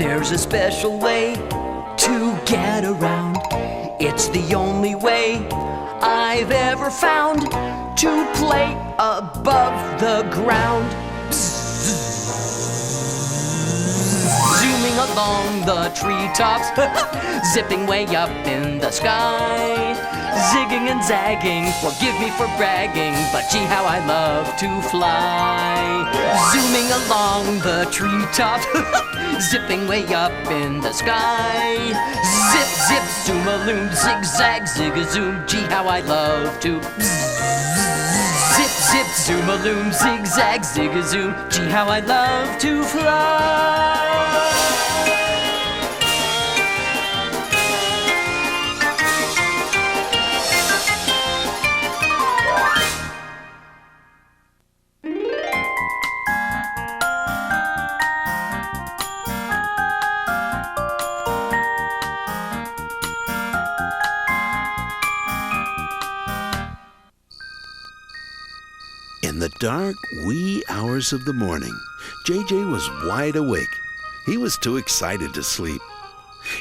There's a special way to get around. It's the only way I've ever found to play above the ground. Zooming along the treetops, zipping way up in the sky. Zigging and zagging, forgive me for bragging, but gee how I love to fly. Zooming along the treetops, zipping way up in the sky. Zip, zip, zoom-a-loom, zig-zag, zig-a-zoom, gee how I love to zip, zip, zoom-a-loom, zig-zag, zig-a-zoom, gee how I love to fly. In the dark, wee hours of the morning, JJ was wide awake. He was too excited to sleep.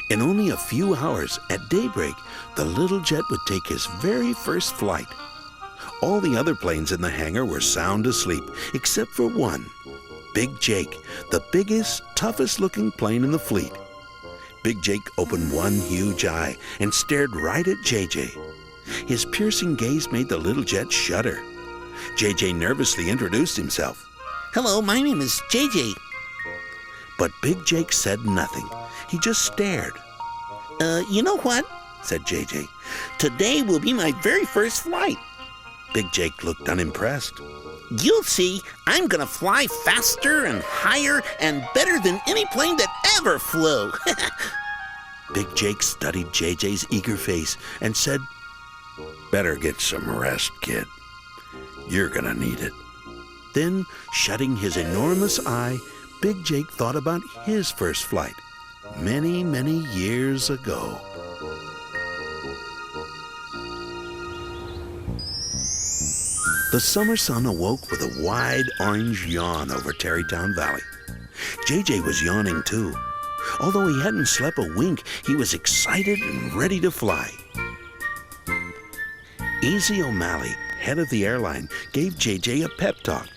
In only a few hours, at daybreak, the little jet would take his very first flight. All the other planes in the hangar were sound asleep, except for one, Big Jake, the biggest, toughest-looking plane in the fleet. Big Jake opened one huge eye and stared right at JJ. His piercing gaze made the little jet shudder. JJ nervously introduced himself. Hello, my name is JJ. But Big Jake said nothing. He just stared. You know what? Said JJ. Today will be my very first flight. Big Jake looked unimpressed. You'll see, I'm gonna fly faster and higher and better than any plane that ever flew. Big Jake studied JJ's eager face and said, "Better get some rest, kid. You're gonna need it." Then, shutting his enormous eye, Big Jake thought about his first flight, many, many years ago. The summer sun awoke with a wide orange yawn over Tarrytown Valley. JJ was yawning too. Although he hadn't slept a wink, he was excited and ready to fly. Easy O'Malley, head of the airline, gave JJ a pep talk.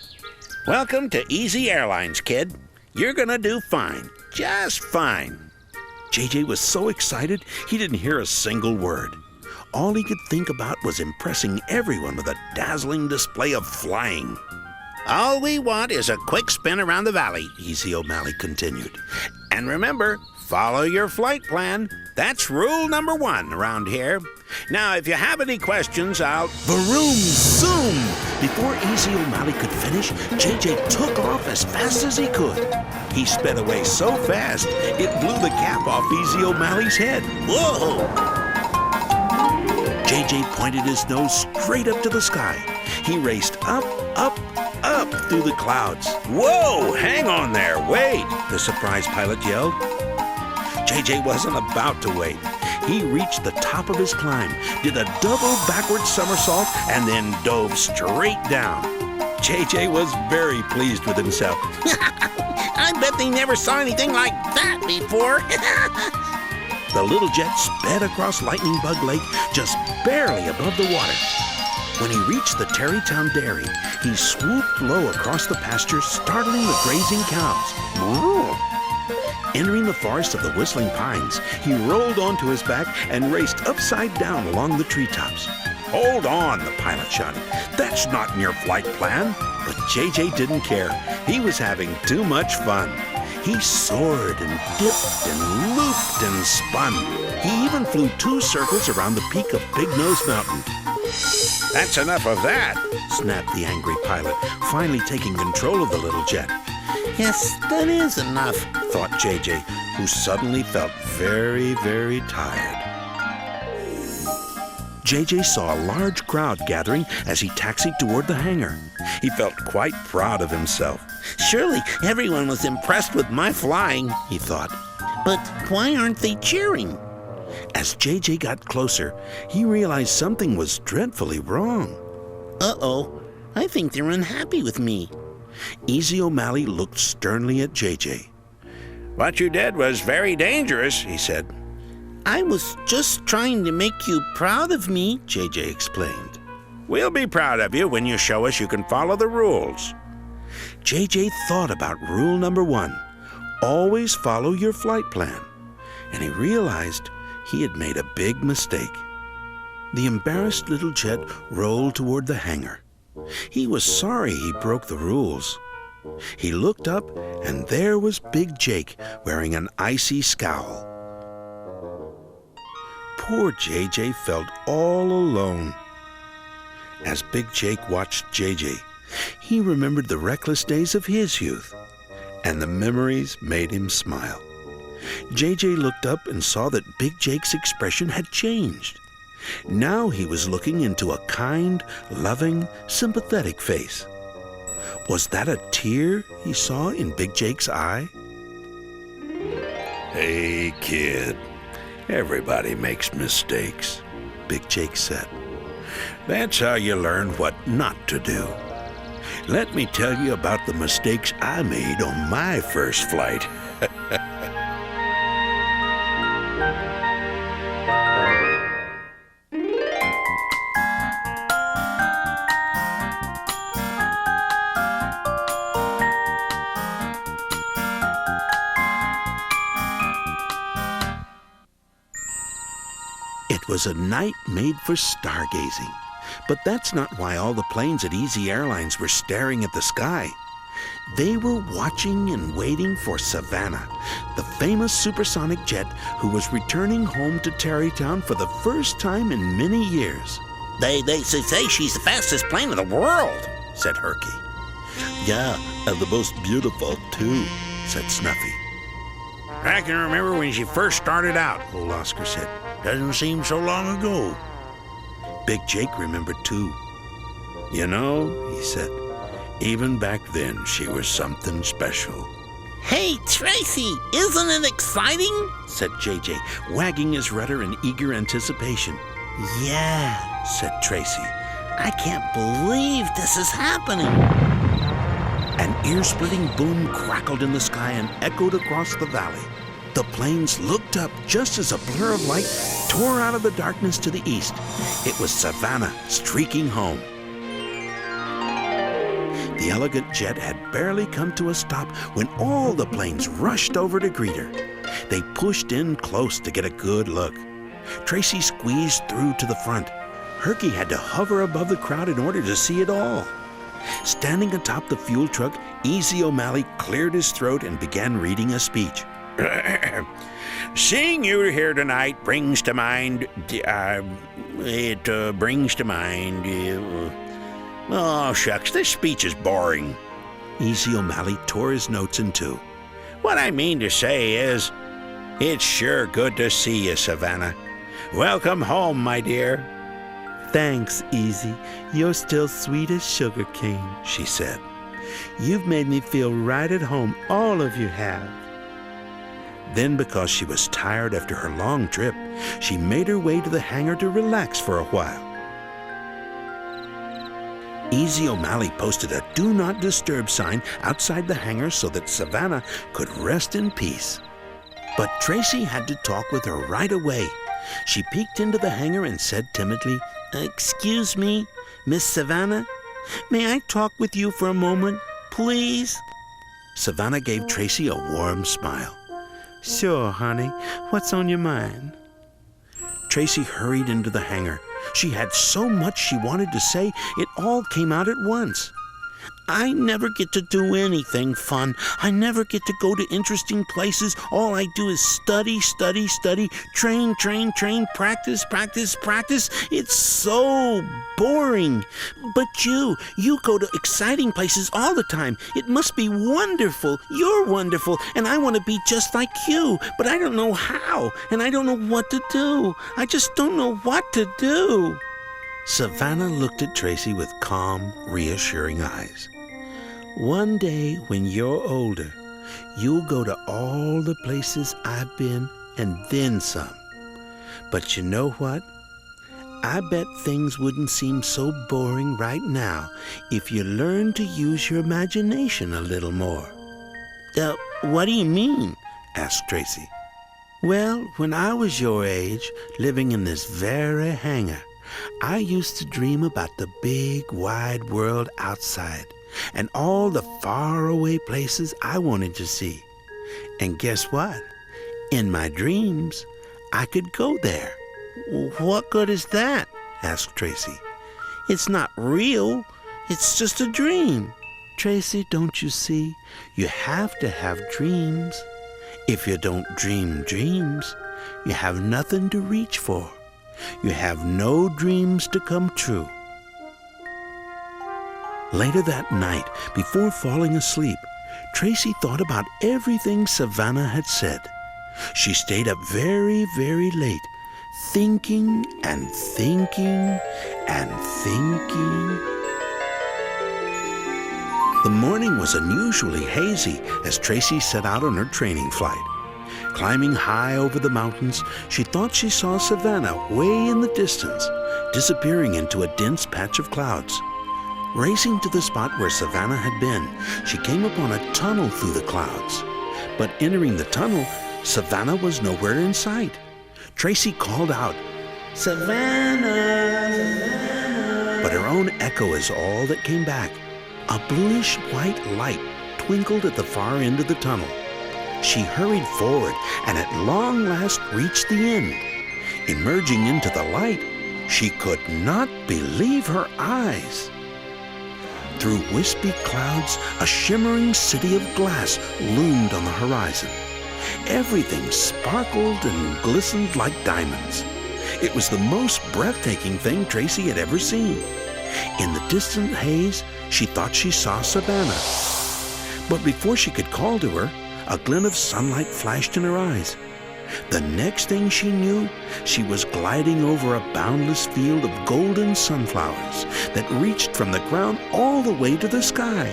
Welcome to Easy Airlines, kid. You're gonna do fine, just fine. JJ was so excited he didn't hear a single word. All he could think about was impressing everyone with a dazzling display of flying. All we want is a quick spin around the valley, Easy O'Malley continued. And remember, follow your flight plan. That's rule number 1 around here. Now, if you have any questions, I'll... Vroom, zoom! Before Easy O'Malley could finish, JJ took off as fast as he could. He sped away so fast, it blew the cap off Easy O'Malley's head. Whoa! JJ pointed his nose straight up to the sky. He raced up, up, up through the clouds. Whoa! Hang on there, wait! The surprised pilot yelled. JJ wasn't about to wait. He reached the top of his climb, did a double backward somersault, and then dove straight down. JJ was very pleased with himself. I bet they never saw anything like that before. The little jet sped across Lightning Bug Lake, just barely above the water. When he reached the Tarrytown Dairy, he swooped low across the pasture, startling the grazing cows. Moo! Entering the forest of the Whistling Pines, he rolled onto his back and raced upside down along the treetops. "Hold on," the pilot shouted. "That's not in your flight plan." But JJ didn't care. He was having too much fun. He soared and dipped and looped and spun. He even flew 2 circles around the peak of Big Nose Mountain. That's enough of that, snapped the angry pilot, finally taking control of the little jet. Yes, that is enough, thought JJ, who suddenly felt very, very tired. JJ saw a large crowd gathering as he taxied toward the hangar. He felt quite proud of himself. Surely everyone was impressed with my flying, he thought. But why aren't they cheering? As JJ got closer, he realized something was dreadfully wrong. Uh-oh, I think they're unhappy with me. Easy O'Malley looked sternly at JJ. What you did was very dangerous, he said. I was just trying to make you proud of me, JJ explained. We'll be proud of you when you show us you can follow the rules. JJ thought about rule number 1, always follow your flight plan, and he realized he had made a big mistake. The embarrassed little jet rolled toward the hangar. He was sorry he broke the rules. He looked up, and there was Big Jake wearing an icy scowl. Poor JJ felt all alone. As Big Jake watched JJ, he remembered the reckless days of his youth, and the memories made him smile. JJ looked up and saw that Big Jake's expression had changed. Now he was looking into a kind, loving, sympathetic face. Was that a tear he saw in Big Jake's eye? Hey, kid. Everybody makes mistakes, Big Jake said. That's how you learn what not to do. Let me tell you about the mistakes I made on my first flight. It was a night made for stargazing. But that's not why all the planes at Easy Airlines were staring at the sky. They were watching and waiting for Savannah, the famous supersonic jet who was returning home to Tarrytown for the first time in many years. They say she's the fastest plane in the world, said Herky. Yeah, and the most beautiful, too, said Snuffy. I can remember when she first started out, Old Oscar said. Doesn't seem so long ago. Big Jake remembered too. You know, he said, even back then she was something special. Hey, Tracy, isn't it exciting? Said JJ, wagging his rudder in eager anticipation. Yeah, said Tracy. I can't believe this is happening. An ear-splitting boom crackled in the sky and echoed across the valley. The planes looked up just as a blur of light tore out of the darkness to the east. It was Savannah streaking home. The elegant jet had barely come to a stop when all the planes rushed over to greet her. They pushed in close to get a good look. Tracy squeezed through to the front. Herky had to hover above the crowd in order to see it all. Standing atop the fuel truck, Easy O'Malley cleared his throat and began reading a speech. Seeing you here tonight brings to mind, oh, shucks, this speech is boring. Easy O'Malley tore his notes in two. What I mean to say is, it's sure good to see you, Savannah. Welcome home, my dear. Thanks, Easy. You're still sweet as sugar cane, she said. You've made me feel right at home, all of you have. Then, because she was tired after her long trip, she made her way to the hangar to relax for a while. Easy O'Malley posted a Do Not Disturb sign outside the hangar so that Savannah could rest in peace. But Tracy had to talk with her right away. She peeked into the hangar and said timidly, "Excuse me, Miss Savannah? May I talk with you for a moment, please?" Savannah gave Tracy a warm smile. "Sure, honey. What's on your mind?" Tracy hurried into the hangar. She had so much she wanted to say, it all came out at once. "I never get to do anything fun. I never get to go to interesting places. All I do is study, study, study, train, train, train, practice, practice, practice. It's so boring. But you go to exciting places all the time. It must be wonderful. You're wonderful, and I want to be just like you, but I don't know how, and I don't know what to do. I just don't know what to do." Savannah looked at Tracy with calm, reassuring eyes. "One day, when you're older, you'll go to all the places I've been and then some. But you know what? I bet things wouldn't seem so boring right now if you learned to use your imagination a little more." What do you mean?" asked Tracy. Well, when I was your age, living in this very hangar, I used to dream about the big, wide world outside and all the faraway places I wanted to see. And guess what? In my dreams, I could go there. What good is that? Asked Tracy. It's not real. It's just a dream. Tracy, don't you see? You have to have dreams. If you don't dream dreams, you have nothing to reach for. You have no dreams to come true. Later that night, before falling asleep, Tracy thought about everything Savannah had said. She stayed up very, very late, thinking and thinking and thinking. The morning was unusually hazy as Tracy set out on her training flight. Climbing high over the mountains, she thought she saw Savannah way in the distance, disappearing into a dense patch of clouds. Racing to the spot where Savannah had been, she came upon a tunnel through the clouds. But entering the tunnel, Savannah was nowhere in sight. Tracy called out, Savannah, Savannah. But her own echo is all that came back. A bluish-white light twinkled at the far end of the tunnel. She hurried forward and at long last reached the end. Emerging into the light, she could not believe her eyes. Through wispy clouds, a shimmering city of glass loomed on the horizon. Everything sparkled and glistened like diamonds. It was the most breathtaking thing Tracy had ever seen. In the distant haze, she thought she saw Savannah. But before she could call to her, a glint of sunlight flashed in her eyes. The next thing she knew, she was gliding over a boundless field of golden sunflowers that reached from the ground all the way to the sky.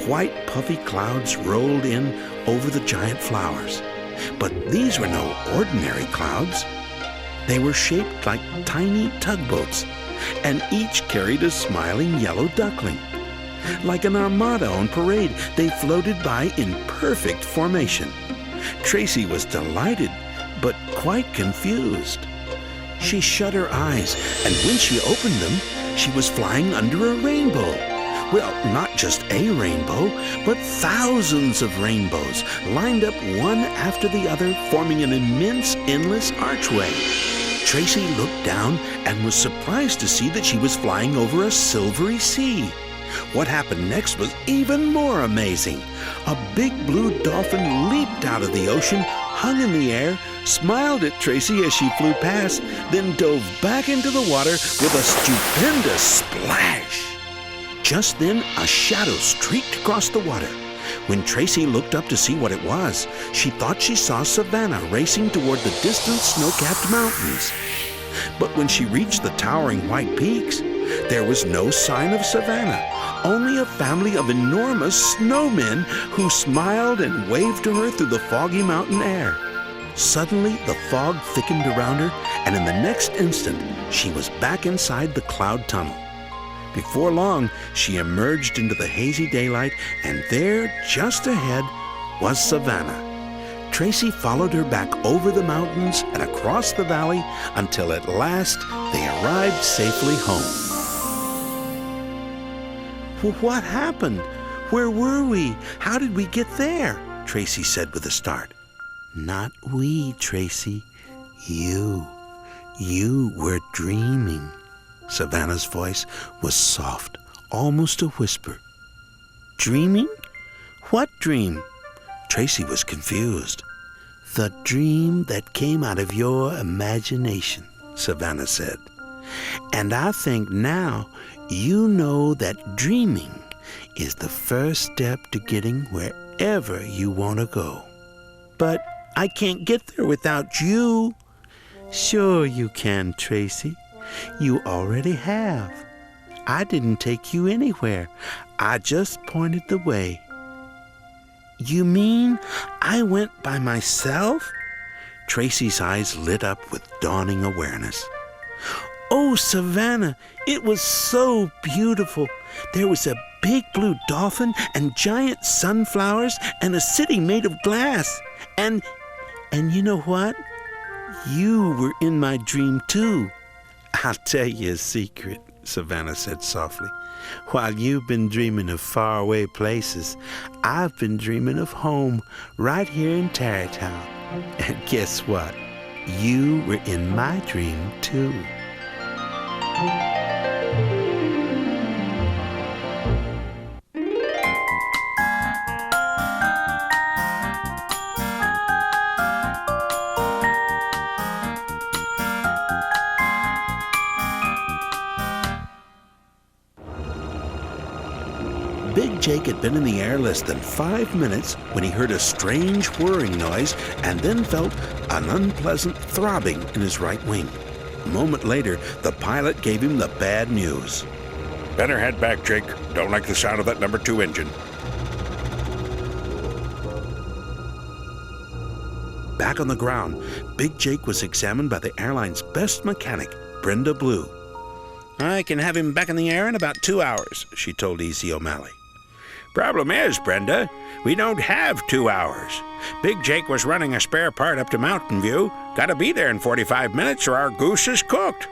White puffy clouds rolled in over the giant flowers. But these were no ordinary clouds. They were shaped like tiny tugboats, and each carried a smiling yellow duckling. Like an armada on parade, they floated by in perfect formation. Tracy was delighted, but quite confused. She shut her eyes, and when she opened them, she was flying under a rainbow. Well, not just a rainbow, but thousands of rainbows, lined up one after the other, forming an immense, endless archway. Tracy looked down and was surprised to see that she was flying over a silvery sea. What happened next was even more amazing. A big blue dolphin leaped out of the ocean, hung in the air, smiled at Tracy as she flew past, then dove back into the water with a stupendous splash. Just then, a shadow streaked across the water. When Tracy looked up to see what it was, she thought she saw Savannah racing toward the distant snow-capped mountains. But when she reached the towering white peaks, there was no sign of Savannah, only a family of enormous snowmen who smiled and waved to her through the foggy mountain air. Suddenly, the fog thickened around her, and in the next instant, she was back inside the cloud tunnel. Before long, she emerged into the hazy daylight, and there, just ahead, was Savannah. Tracy followed her back over the mountains and across the valley until at last they arrived safely home. What happened? Where were we? How did we get there? Tracy said with a start. Not we, Tracy. You. You were dreaming. Savannah's voice was soft, almost a whisper. Dreaming? What dream? Tracy was confused. The dream that came out of your imagination, Savannah said. And I think now you know that dreaming is the first step to getting wherever you want to go. But I can't get there without you. Sure you can, Tracy. You already have. I didn't take you anywhere. I just pointed the way. You mean I went by myself? Tracy's eyes lit up with dawning awareness. Oh, Savannah, it was so beautiful. There was a big blue dolphin and giant sunflowers and a city made of glass. And you know what? You were in my dream, too. I'll tell you a secret, Savannah said softly. While you've been dreaming of faraway places, I've been dreaming of home right here in Tarrytown. And guess what? You were in my dream, too. Big Jake had been in the air less than 5 minutes when he heard a strange whirring noise and then felt an unpleasant throbbing in his right wing. A moment later, the pilot gave him the bad news. Better head back, Jake. Don't like the sound of that number 2 engine. Back on the ground, Big Jake was examined by the airline's best mechanic, Brenda Blue. I can have him back in the air in about 2 hours, she told Easy O'Malley. Problem is, Brenda, we don't have 2 hours. Big Jake was running a spare part up to Mountain View. Gotta be there in 45 minutes or our goose is cooked.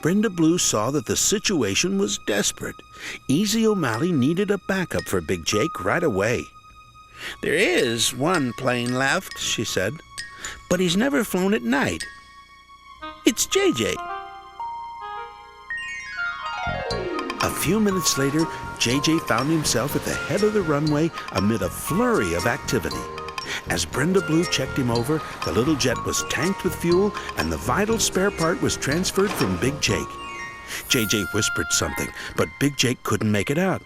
Brenda Blue saw that the situation was desperate. Easy O'Malley needed a backup for Big Jake right away. There is one plane left, she said, but he's never flown at night. It's JJ. A few minutes later, JJ found himself at the head of the runway amid a flurry of activity. As Brenda Blue checked him over, the little jet was tanked with fuel and the vital spare part was transferred from Big Jake. JJ whispered something, but Big Jake couldn't make it out.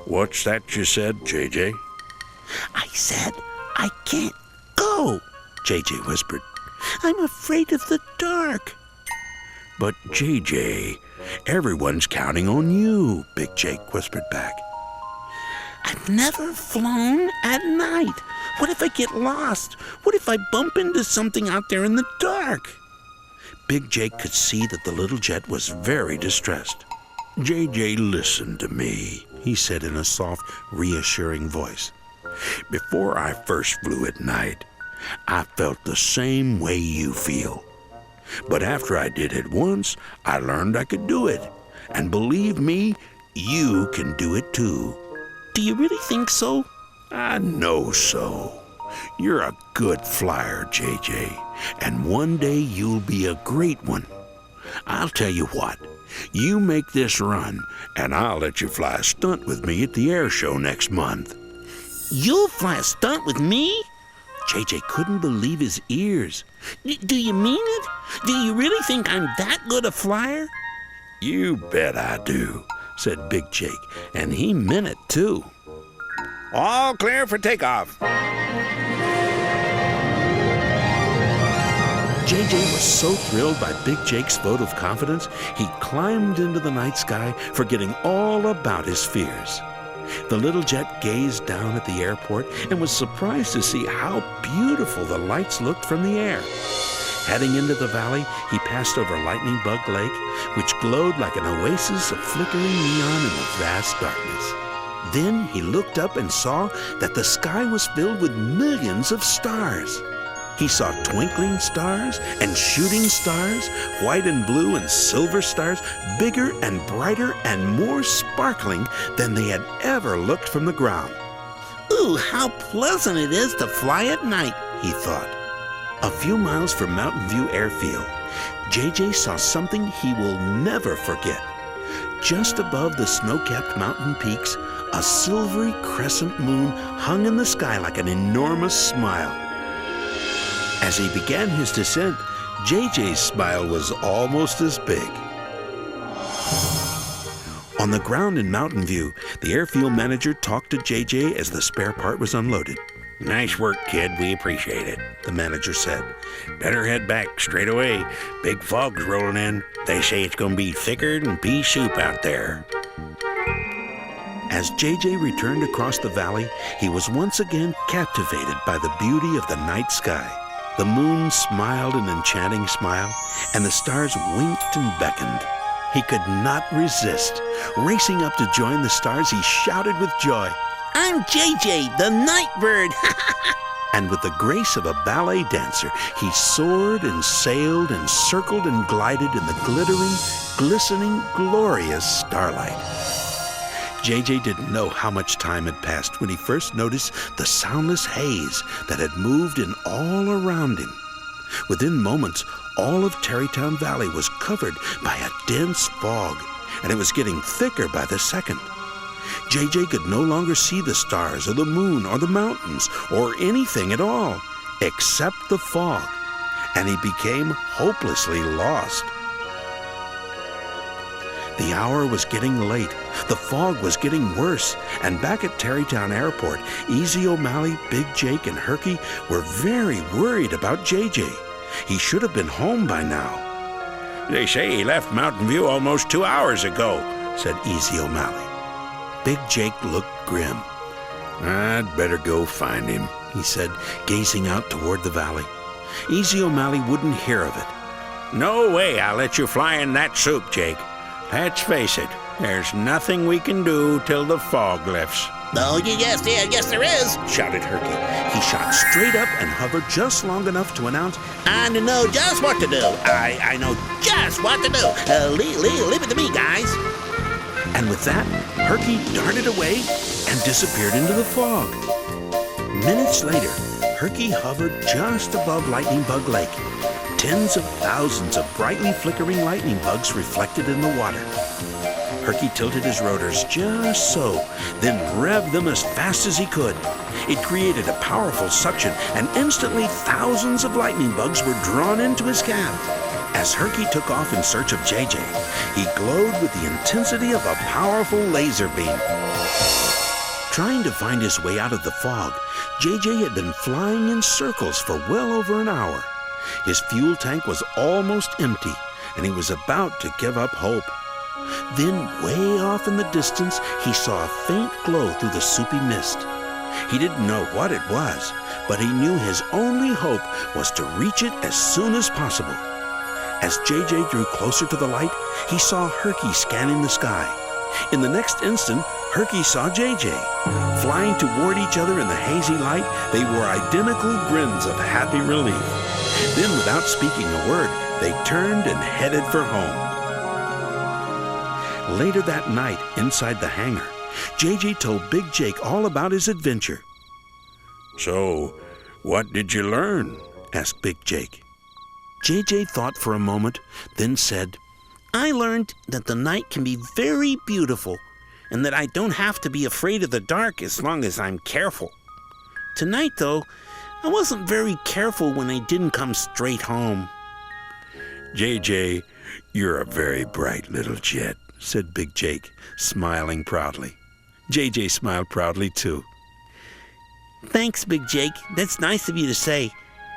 What's that you said, JJ? I said, I can't go, JJ whispered. I'm afraid of the dark. But JJ, everyone's counting on you, Big Jake whispered back. I've never flown at night. What if I get lost? What if I bump into something out there in the dark? Big Jake could see that the little jet was very distressed. JJ, listen to me, he said in a soft, reassuring voice. Before I first flew at night, I felt the same way you feel. But after I did it once, I learned I could do it. And believe me, you can do it too. Do you really think so? I know so. You're a good flyer, JJ, and one day you'll be a great one. I'll tell you what, you make this run, and I'll let you fly a stunt with me at the air show next month. You'll fly a stunt with me? JJ couldn't believe his ears. Do you mean it? Do you really think I'm that good a flyer? You bet I do, said Big Jake, and he meant it too. All clear for takeoff. JJ was so thrilled by Big Jake's vote of confidence, he climbed into the night sky, forgetting all about his fears. The little jet gazed down at the airport and was surprised to see how beautiful the lights looked from the air. Heading into the valley, he passed over Lightning Bug Lake, which glowed like an oasis of flickering neon in the vast darkness. Then he looked up and saw that the sky was filled with millions of stars. He saw twinkling stars and shooting stars, white and blue and silver stars, bigger and brighter and more sparkling than they had ever looked from the ground. Ooh, how pleasant it is to fly at night, he thought. A few miles from Mountain View Airfield, JJ saw something he will never forget. Just above the snow-capped mountain peaks, a silvery crescent moon hung in the sky like an enormous smile. As he began his descent, JJ's smile was almost as big. On the ground in Mountain View, the airfield manager talked to JJ as the spare part was unloaded. Nice work, kid. We appreciate it, the manager said. Better head back straight away. Big fog's rolling in. They say it's going to be thicker than pea soup out there. As JJ returned across the valley, he was once again captivated by the beauty of the night sky. The moon smiled an enchanting smile, and the stars winked and beckoned. He could not resist. Racing up to join the stars, he shouted with joy, I'm JJ, the night bird! And with the grace of a ballet dancer, he soared and sailed and circled and glided in the glittering, glistening, glorious starlight. JJ didn't know how much time had passed when he first noticed the soundless haze that had moved in all around him. Within moments, all of Tarrytown Valley was covered by a dense fog, and it was getting thicker by the second. JJ could no longer see the stars or the moon or the mountains or anything at all except the fog, and he became hopelessly lost. The hour was getting late, the fog was getting worse, and back at Tarrytown Airport, Easy O'Malley, Big Jake, and Herky were very worried about JJ. He should have been home by now. They say he left Mountain View almost 2 hours ago, said Easy O'Malley. Big Jake looked grim. I'd better go find him, he said, gazing out toward the valley. Easy O'Malley wouldn't hear of it. No way I'll let you fly in that soup, Jake. Let's face it, there's nothing we can do till the fog lifts. Oh, yes, there is, shouted Herky. He shot straight up and hovered just long enough to announce, I know just what to do. I know just what to do. Leave it to me, guys. And with that, Herky darted away and disappeared into the fog. Minutes later, Herky hovered just above Lightning Bug Lake. Tens of thousands of brightly flickering lightning bugs reflected in the water. Herky tilted his rotors just so, then revved them as fast as he could. It created a powerful suction, and instantly thousands of lightning bugs were drawn into his cab. As Herky took off in search of JJ, he glowed with the intensity of a powerful laser beam. Trying to find his way out of the fog, JJ had been flying in circles for well over an hour. His fuel tank was almost empty, and he was about to give up hope. Then, way off in the distance, he saw a faint glow through the soupy mist. He didn't know what it was, but he knew his only hope was to reach it as soon as possible. As JJ drew closer to the light, he saw Herky scanning the sky. In the next instant, Herky saw JJ. Flying toward each other in the hazy light, they were identical grins of happy relief. Then, without speaking a word, they turned and headed for home. Later that night, inside the hangar, JJ told Big Jake all about his adventure. So, what did you learn? asked Big Jake. JJ thought for a moment, then said, I learned that the night can be very beautiful, and that I don't have to be afraid of the dark as long as I'm careful. Tonight, though, I wasn't very careful when I didn't come straight home. JJ, you're a very bright little jet, said Big Jake, smiling proudly. JJ smiled proudly, too. Thanks, Big Jake. That's nice of you to say.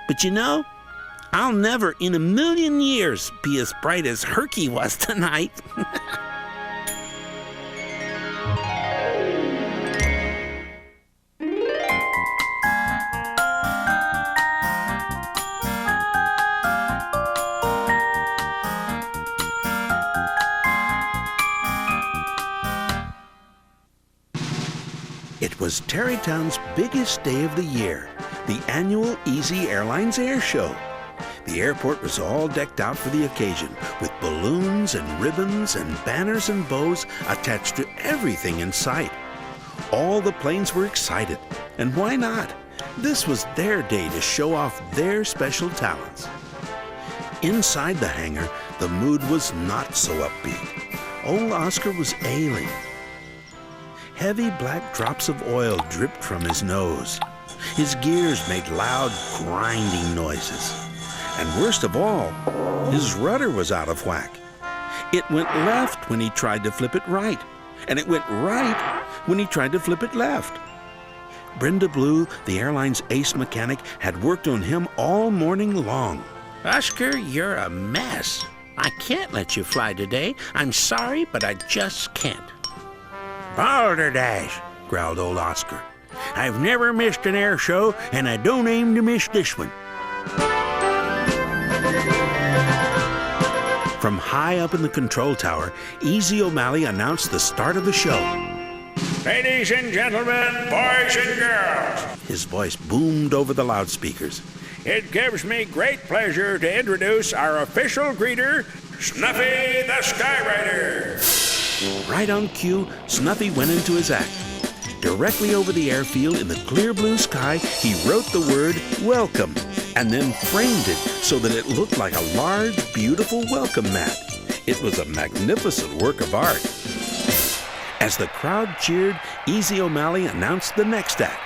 But you know, I'll never in a million years be as bright as Herky was tonight. It was Tarrytown's biggest day of the year, the annual Easy Airlines Air Show. The airport was all decked out for the occasion, with balloons and ribbons and banners and bows attached to everything in sight. All the planes were excited, and why not? This was their day to show off their special talents. Inside the hangar, the mood was not so upbeat. Old Oscar was ailing. Heavy black drops of oil dripped from his nose. His gears made loud, grinding noises. And worst of all, his rudder was out of whack. It went left when he tried to flip it right, and it went right when he tried to flip it left. Brenda Blue, the airline's ace mechanic, had worked on him all morning long. Oscar, you're a mess. I can't let you fly today. I'm sorry, but I just can't. Balderdash, growled old Oscar. I've never missed an air show, and I don't aim to miss this one. From high up in the control tower, Easy O'Malley announced the start of the show. Ladies and gentlemen, boys and girls, His voice boomed over the loudspeakers. It gives me great pleasure to introduce our official greeter, Snuffy the Skyrider. Right on cue, Snuffy went into his act. Directly over the airfield in the clear blue sky, he wrote the word welcome and then framed it so that it looked like a large, beautiful welcome mat. It was a magnificent work of art. As the crowd cheered, Easy O'Malley announced the next act.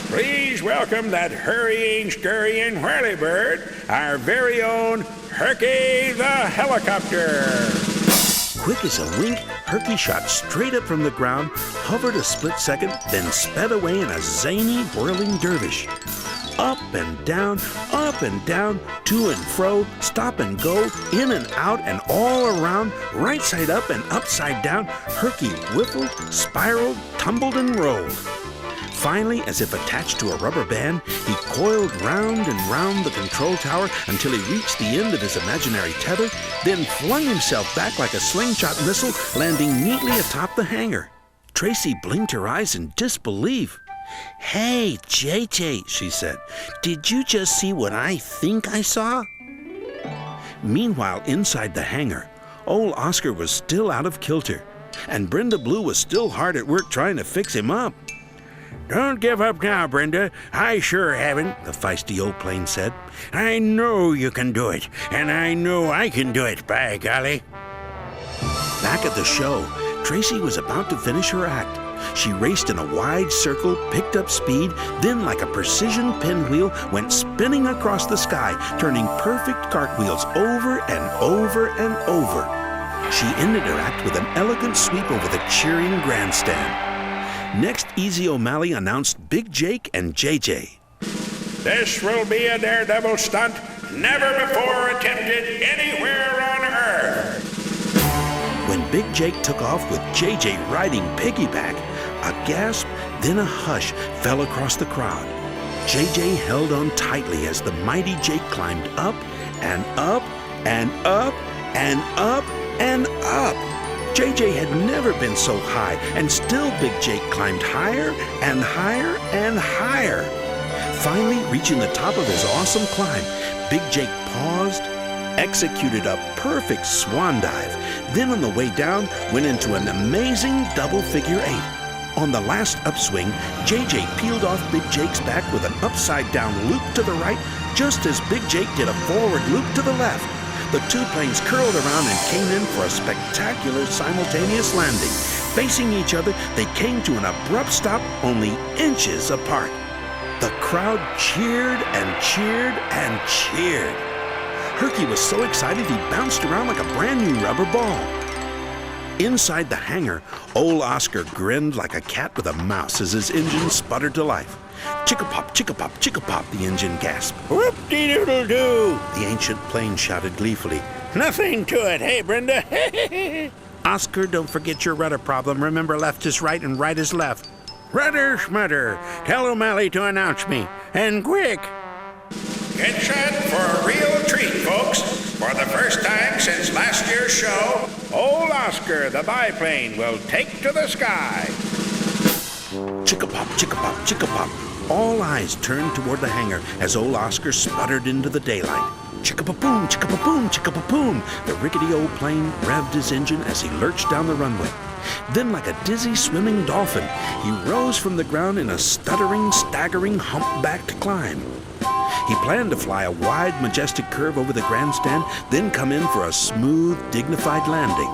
Please welcome that hurrying, scurrying whirlybird, our very own Herky the Helicopter. Quick as a wink, Herky shot straight up from the ground, hovered a split second, then sped away in a zany, whirling dervish. Up and down, to and fro, stop and go, in and out and all around, right side up and upside down, Herky whiffled, spiraled, tumbled, and rolled. Finally, as if attached to a rubber band, he coiled round and round the control tower until he reached the end of his imaginary tether, then flung himself back like a slingshot missile, landing neatly atop the hangar. Tracy blinked her eyes in disbelief. "Hey, JJ," she said, "did you just see what I think I saw?" Meanwhile, inside the hangar, old Oscar was still out of kilter, and Brenda Blue was still hard at work trying to fix him up. Don't give up now, Brenda. I sure haven't, the feisty old plane said. I know you can do it, and I know I can do it, by golly. Back at the show, Tracy was about to finish her act. She raced in a wide circle, picked up speed, then like a precision pinwheel, went spinning across the sky, turning perfect cartwheels over and over and over. She ended her act with an elegant sweep over the cheering grandstand. Next, Easy O'Malley announced Big Jake and JJ. This will be a daredevil stunt never before attempted anywhere on Earth. When Big Jake took off with JJ riding piggyback, a gasp, then a hush fell across the crowd. JJ held on tightly as the mighty Jake climbed up and up and up and up and up. JJ had never been so high, and still Big Jake climbed higher and higher and higher. Finally, reaching the top of his awesome climb, Big Jake paused, executed a perfect swan dive, then on the way down, went into an amazing double figure eight. On the last upswing, JJ peeled off Big Jake's back with an upside-down loop to the right, just as Big Jake did a forward loop to the left. The two planes curled around and came in for a spectacular simultaneous landing. Facing each other, they came to an abrupt stop only inches apart. The crowd cheered and cheered and cheered. Herky was so excited he bounced around like a brand new rubber ball. Inside the hangar, old Oscar grinned like a cat with a mouse as his engine sputtered to life. Chick-a-pop, chick-a-pop, chick-a-pop, the engine gasped. Whoop-de-doodle-doo, The ancient plane shouted gleefully. nothing to it, hey, Brenda? Oscar, don't forget your rudder problem. Remember, left is right and right is left. Rudder schmudder, tell O'Malley to announce me, and quick. Get set for a real treat, folks. For the first time since last year's show, old Oscar, the biplane, will take to the sky. Chick-a-pop, chick-a-pop, chick-a-pop. All eyes turned toward the hangar as old Oscar sputtered into the daylight. Chick-a-pa-boom, chick-a-pa-boom, chick-a-pa-boom. The rickety old plane revved his engine as he lurched down the runway. Then, like a dizzy swimming dolphin, he rose from the ground in a stuttering, staggering, humpbacked climb. He planned to fly a wide, majestic curve over the grandstand, then come in for a smooth, dignified landing.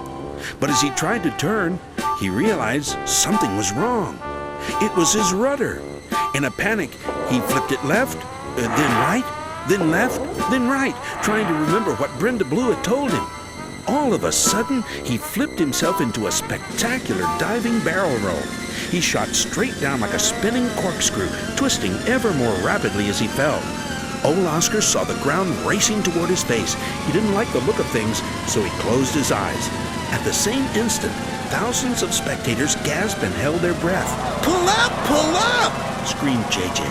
But as he tried to turn, he realized something was wrong. It was his rudder. In a panic, he flipped it left, then right, then left, then right, trying to remember what Brenda Blue had told him. All of a sudden, he flipped himself into a spectacular diving barrel roll. He shot straight down like a spinning corkscrew, twisting ever more rapidly as he fell. Old Oscar saw the ground racing toward his face. He didn't like the look of things, so he closed his eyes. At the same instant, thousands of spectators gasped and held their breath. "Pull up! Pull up!" screamed JJ.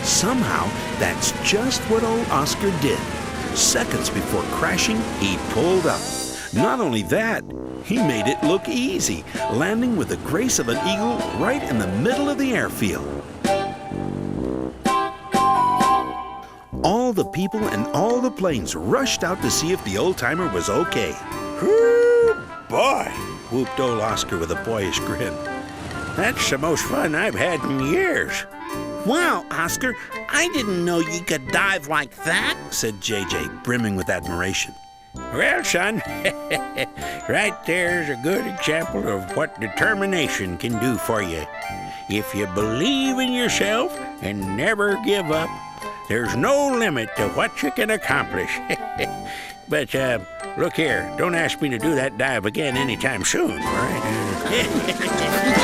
Somehow, that's just what old Oscar did. Seconds before crashing, he pulled up. Not only that, he made it look easy, landing with the grace of an eagle right in the middle of the airfield. all the people and all the planes rushed out to see if the old-timer was okay. Whoo, boy, whooped old Oscar with a boyish grin. That's the most fun I've had in years. Wow, Oscar, I didn't know you could dive like that, said JJ, brimming with admiration. Well, son, right there's a good example of what determination can do for you. If you believe in yourself and never give up, there's no limit to what you can accomplish. But, look here, don't ask me to do that dive again anytime soon, all right?